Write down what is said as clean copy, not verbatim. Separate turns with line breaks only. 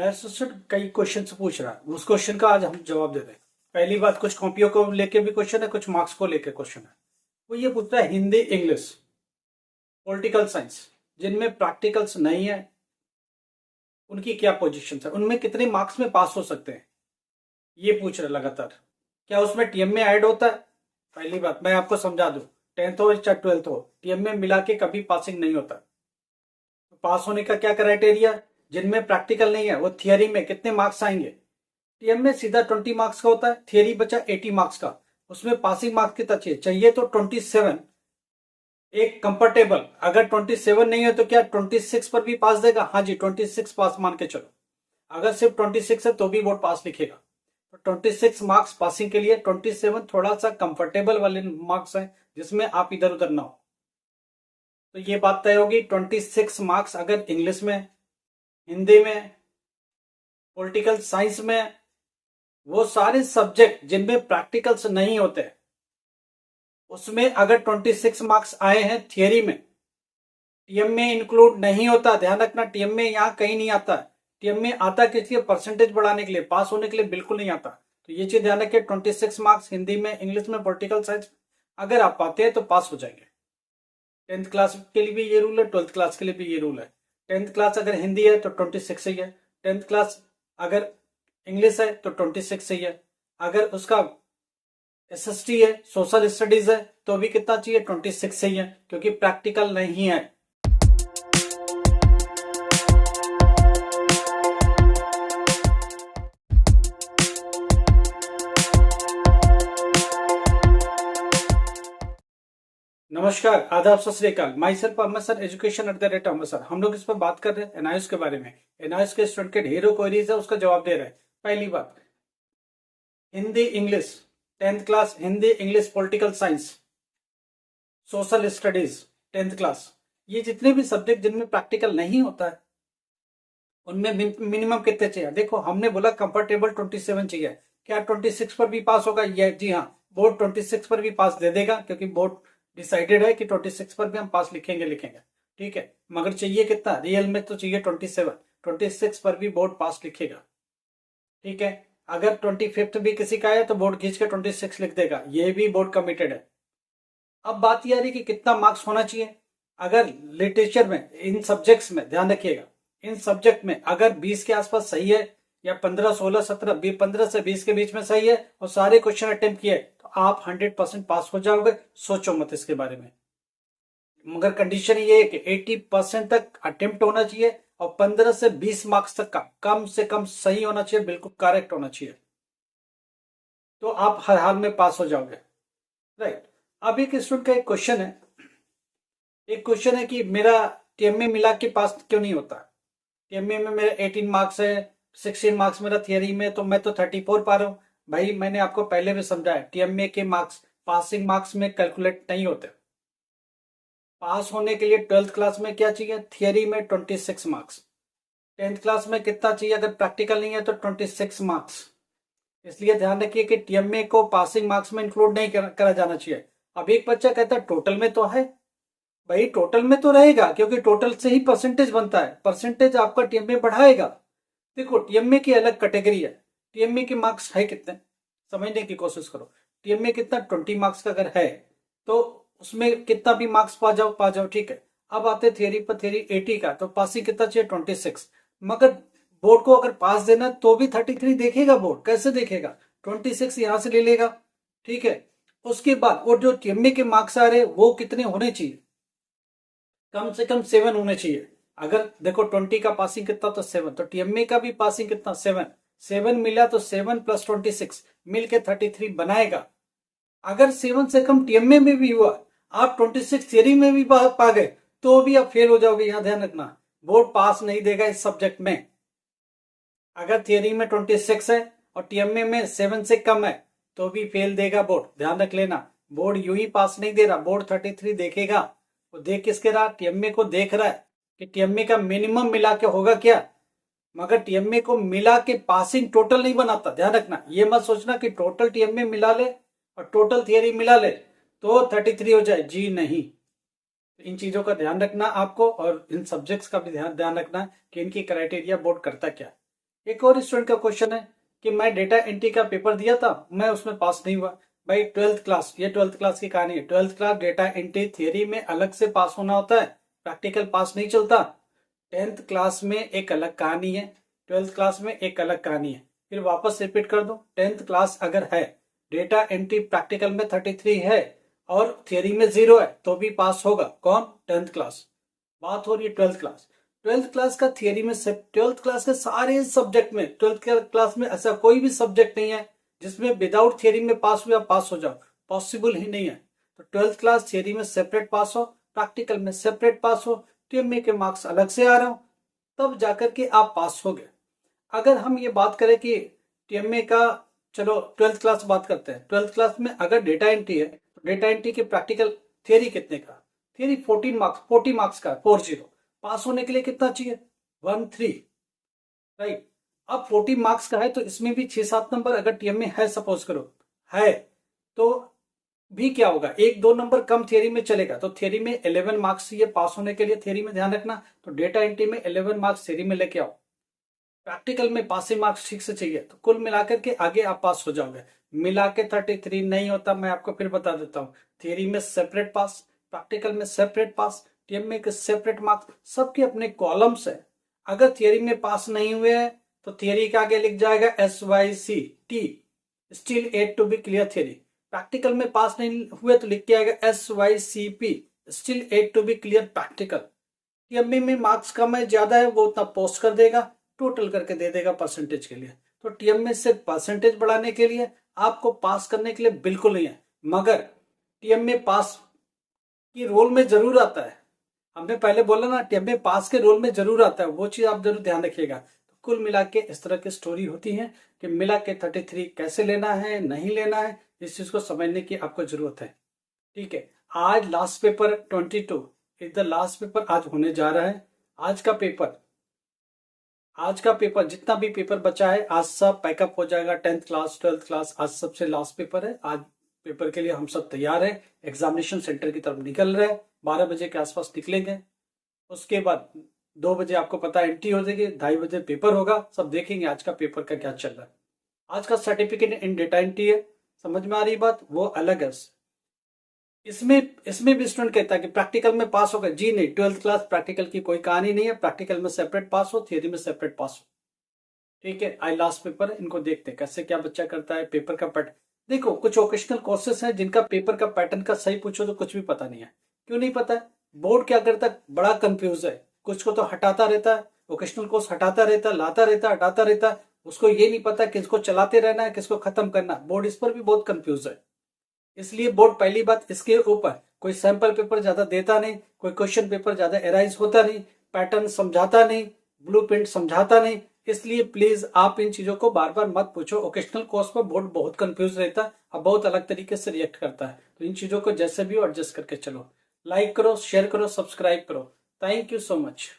नया सेशन कई क्वेश्चन से पूछ रहा है, उस क्वेश्चन का आज हम जवाब दे रहे हैं। पहली बात, कुछ कॉपियों को लेके भी क्वेश्चन है, कुछ मार्क्स को लेके क्वेश्चन है। वो ये पूछता है हिंदी, इंग्लिश, पॉलिटिकल साइंस, जिनमें प्रैक्टिकल्स नहीं है उनकी क्या पोजीशन है, उनमें कितने मार्क्स में पास हो सकते हैं, ये पूछ रहे लगातार। क्या उसमें टीएम में ऐड होता है? पहली बात मैं आपको समझा दूं, 10th हो या 12th हो, टीएम में मिला के कभी पासिंग नहीं होता। तो पास होने का क्या क्राइटेरिया? जिनमें प्रैक्टिकल नहीं है वो थियरी में कितने मार्क्स आएंगे? टीएम में सीधा 20 मार्क्स का होता है, थियरी बचा 80 मार्क्स का। उसमें पासिंग मार्क्स कितना चाहिए तो 27। एक कंफर्टेबल, अगर 27 नहीं है तो क्या 26 पर भी पास देगा? हाँ जी, 26 पास मान के चलो। अगर सिर्फ 26 है तो भी वो पास लिखेगा। तो 26 मार्क्स पासिंग के लिए, 27 थोड़ा सा कंफर्टेबल वाले मार्क्स हैं जिसमें आप इधर उधर ना हो। तो ये बात तय होगी, 26 मार्क्स अगर इंग्लिश में, हिंदी में, पॉलिटिकल साइंस में, वो सारे सब्जेक्ट जिनमें प्रैक्टिकल्स नहीं होते उसमें अगर 26 मार्क्स आए हैं थियरी में, टीएम में इंक्लूड नहीं होता। ध्यान रखना, टीएम में यहाँ कहीं नहीं आता। टीएम में आता किसके? परसेंटेज बढ़ाने के लिए, पास होने के लिए बिल्कुल नहीं आता। तो ये चीज ध्यान रखिए, 26 मार्क्स हिंदी में, इंग्लिश में, पॉलिटिकल साइंस अगर आप पाते हैं तो पास हो जाएंगे। 10th क्लास के लिए भी ये रूल है, 12th क्लास के लिए भी ये रूल है। 10th क्लास अगर हिंदी है तो 26 ही है, 10th क्लास अगर इंग्लिश है तो 26 ही है, अगर उसका एसएसटी है, सोशल स्टडीज है, तो भी कितना चाहिए? 26 ही है, क्योंकि प्रैक्टिकल नहीं है। नमस्कार, आदाब, सत श्री अकाल। Myself Ahmad sir, education @Ahmad sir. हम लोग इस पर बात कर रहे हैं एनआईएस के बारे में। एनआईएस के स्टूडेंट के ढेरों क्वेरीज है, उसका जवाब दे रहे हैं। पहली बात, Hindi English, 10th class Hindi English political science social studies 10th class, ये जितने भी सब्जेक्ट जिनमें प्रैक्टिकल नहीं होता है उनमें मिनिमम कितने चाहिए? देखो, हमने बोला कंफर्टेबल 27 चाहिए। क्या 26 पर भी पास होगा? ये जी हाँ, बोर्ड 26 पर भी पास दे देगा, क्योंकि बोर्ड डिसाइडेड है कि 26 पर भी हम पास लिखेंगे। ठीक है, मगर चाहिए कितना? रियल में तो चाहिए 27। 26 पर भी बोर्ड पास लिखेगा। ठीक है, अगर 25th भी किसी का है तो बोर्ड खींच के 26 लिख देगा, ये भी बोर्ड कमिटेड है। अब बात यह आ रही कि कितना मार्क्स होना चाहिए। अगर लिटरेचर में, इन सब्जेक्ट्स में ध्यान रखिएगा, इन सब्जेक्ट में अगर 20 के आसपास सही है, या 15, 16, 17, 15 से 20 के बीच में सही है और सारे क्वेश्चन अटेम्प्ट किए, तो आप 100% पास हो जाओगे। सोचो मत इसके बारे में। मगर कंडीशन ये है कि 80% तक अटेम्प्ट होना चाहिए और 15 से 20 मार्क्स तक का कम से कम सही होना चाहिए, बिल्कुल करेक्ट होना चाहिए, तो आप हर हाल में पास हो जाओगे। राइट। अब एक स्टूडेंट का एक क्वेश्चन है कि मेरा टीएमए मिला के पास क्यों नहीं होता? टीएमए में मेरा 18 मार्क्स है, 16 मार्क्स मेरा थियरी में, तो मैं तो 34 पा रहा हूं। भाई, मैंने आपको पहले भी समझाया, टीएमए के मार्क्स पासिंग मार्क्स में कैलकुलेट नहीं होते। पास होने के लिए 12th क्लास में क्या चाहिए? थियरी में 26 मार्क्स। 10th क्लास में कितना चाहिए? अगर प्रैक्टिकल नहीं है तो 26 मार्क्स। इसलिए ध्यान रखिए कि टीएमए को पासिंग मार्क्स में इंक्लूड नहीं करा जाना चाहिए। अब एक बच्चा कहता है टोटल में तो है। भाई, टोटल में तो रहेगा, क्योंकि टोटल से ही परसेंटेज बनता है। परसेंटेज आपका टीएमए बढ़ाएगा। देखो, टीएमए की अलग कैटेगरी है। टीएमए के मार्क्स है कितने, समझने की कोशिश करो। टीएमए कितना? 20 मार्क्स का अगर है तो उसमें कितना भी मार्क्स पा जाओ। ठीक है, अब आते थियरी पर। थियरी 80 का, तो पासिंग कितना चाहिए? 26। मगर बोर्ड को अगर पास देना तो भी 33 देखेगा बोर्ड। कैसे देखेगा? 26 यहां से ले लेगा। ठीक है, उसके बाद और जो टीएमए के मार्क्स आ रहे वो कितने होने चाहिए? कम से कम 7 होने चाहिए। अगर देखो 20 का पासिंग कितना, तो 7, तो टीएमए का भी पासिंग कितना? 7 मिला तो 7 + 26 मिलके 33 बनाएगा। अगर 7 से कम टीएमए में भी हुआ, आप 26 थियरी में भी पा गए, तो भी आप फेल हो जाओगे। यहां ध्यान रखना, बोर्ड पास नहीं देगा इस सब्जेक्ट में। अगर थियरी में 26 है और टीएमए में 7 से कम है तो भी फेल देगा बोर्ड। ध्यान रख लेना, बोर्ड यूं ही पास नहीं दे रहा, बोर्ड 33 देखेगा। वो देख किसके रहा? टीएमए को देख रहा है कि टीएमए का मिनिमम मिला के होगा क्या। मगर टीएमए को मिला के पासिंग टोटल नहीं बनाता। ध्यान रखना, ये मत सोचना कि टोटल टीएमए मिला ले और टोटल थियरी मिला ले तो 33 हो जाए। जी नहीं, इन चीजों का ध्यान रखना आपको, और इन सब्जेक्ट्स का भी ध्यान रखना कि इनकी क्राइटेरिया बोर्ड करता क्या। एक और स्टूडेंट का क्वेश्चन है कि मैं डेटा एंट्री का पेपर दिया था, मैं उसमें पास नहीं हुआ। भाई 12th क्लास, ये 12th क्लास की कहानी है। 12th class data entry theory में अलग से पास होना होता है, प्रैक्टिकल पास नहीं चलता। 10th क्लास में एक अलग कहानी है, 12th क्लास में एक अलग कहानी है। फिर वापस रिपीट कर दो, 10th क्लास अगर है, डेटा एंट्री प्रैक्टिकल में 33 है और थियरी में 0 है, तो भी पास होगा। कौन? 10th class. बात हो रही है 12th क्लास। 12th क्लास का थियरी में से 12th क्लास के सारे सब्जेक्ट में, 12th क्लास में ऐसा कोई भी सब्जेक्ट नहीं है जिसमें विदाउट थियरी में पास हुआ पास हो जाओ, पॉसिबल ही नहीं है। तो 12th क्लास थियरी में सेपरेट पास हो, प्रैक्टिकल में सेपरेट पास हो, टीएमए के मार्क्स अलग से आ रहे हो, तब जाकर के आप पास हो गए। अगर हम ये बात करें कि टीएमए का, चलो 12th क्लास बात करते हैं। 12th क्लास में अगर डेटा एंट्री है तो डेटा एंट्री के प्रैक्टिकल थियरी कितने का? थियरी 14 मार्क्स, 40 मार्क्स का, 40। पास होने के लिए कितना चाहिए? 13, राइट। अब 40 मार्क्स का है तो इसमें भी 6-7 नंबर अगर टीएमए है, सपोज करो है, तो भी क्या होगा, 1-2 नंबर कम थियरी में चलेगा। तो थियरी में 11 मार्क्स चाहिए पास होने के लिए, थियरी में ध्यान रखना। तो डेटा एंट्री में 11 मार्क्स थियरी में लेके आओ, प्रैक्टिकल में पासिंग मार्क्स ठीक से चाहिए, तो कुल मिलाकर के आगे आप पास हो जाओगे। मिला के 33 नहीं होता, मैं आपको फिर बता देता हूँ। थियरी में सेपरेट पास, प्रैक्टिकल में सेपरेट पास, टीएमए के सेपरेट मार्क्स, सबके अपने कॉलम्स है। अगर थियरी में पास नहीं हुए हैं तो थियरी के आगे लिख जाएगा SYCT, still at to be clear theory. Practical में पास नहीं हुए तो लिख के आएगा SYCP, still at to be clear practical. TMA में मार्क्स कम है ज्यादा है, वो उतना पोस्ट कर देगा, टोटल करके दे देगा परसेंटेज के लिए। तो टीएमए से परसेंटेज बढ़ाने के लिए, आपको पास करने के लिए बिल्कुल नहीं है। मगर टीएमए पास की रोल में जरूर आता है। हमने पहले बोला ना, टीएमए पास के रोल में जरूर आता है, वो चीज आप जरूर ध्यान रखिएगा। तो कुल मिला के इस तरह की स्टोरी होती है कि मिला के 33 कैसे लेना है, नहीं लेना है, इस चीज को समझने की आपको जरूरत है। ठीक है, आज last paper 22 is the last paper आज होने जा रहा है। आज का पेपर जितना भी पेपर बचा है, आज सब पैकअप हो जाएगा। 10th क्लास, 12th क्लास, आज सबसे लास्ट पेपर है। आज पेपर के लिए हम सब तैयार हैं, एग्जामिनेशन सेंटर की तरफ निकल रहे हैं। 12 बजे के आसपास निकलेंगे। उसके बाद 2 बजे आपको पता है एंट्री हो जाएगी, 2:30 बजे पेपर होगा। सब देखेंगे आज का पेपर का क्या चल रहा है। आज का सर्टिफिकेट इन डेटा एंट्री है, समझ में आ रही बात, वो अलग है। इसमें भी स्टूडेंट कहता है कि प्रैक्टिकल में पास होगा। जी नहीं, 12th क्लास प्रैक्टिकल की कोई कहानी नहीं है। प्रैक्टिकल में सेपरेट पास हो, थियरी में सेपरेट पास हो। ठीक है, आज लास्ट पेपर है, इनको देखते हैं कैसे क्या बच्चा करता है। पेपर का पैटर्न देखो, कुछ वोकेशनल कोर्सेस हैं जिनका पेपर का पैटर्न का सही पूछो तो कुछ भी पता नहीं है। क्यों नहीं पता है? बोर्ड क्या करता है, बड़ा कंफ्यूज है। कुछ को तो हटाता रहता है, वोकेशनल कोर्स हटाता रहता है, लाता रहता है, हटाता रहता है। उसको ये नहीं पता किसको चलाते रहना है, किसको खत्म करना है। बोर्ड इस पर भी बहुत कंफ्यूज है। इसलिए बोर्ड पहली बात इसके ऊपर कोई सैंपल पेपर ज्यादा देता नहीं, कोई क्वेश्चन पेपर ज्यादा एराइज होता नहीं, पैटर्न समझाता नहीं, ब्लूप्रिंट समझाता नहीं। इसलिए प्लीज आप इन चीजों को बार बार मत पूछो। ओकेशनल कोर्स पर बोर्ड बहुत कंफ्यूज रहता है और बहुत अलग तरीके से रिएक्ट करता है। तो इन चीजों को जैसे भी हो एडजस्ट करके चलो। लाइक करो, शेयर करो, सब्सक्राइब करो। Thank you so much.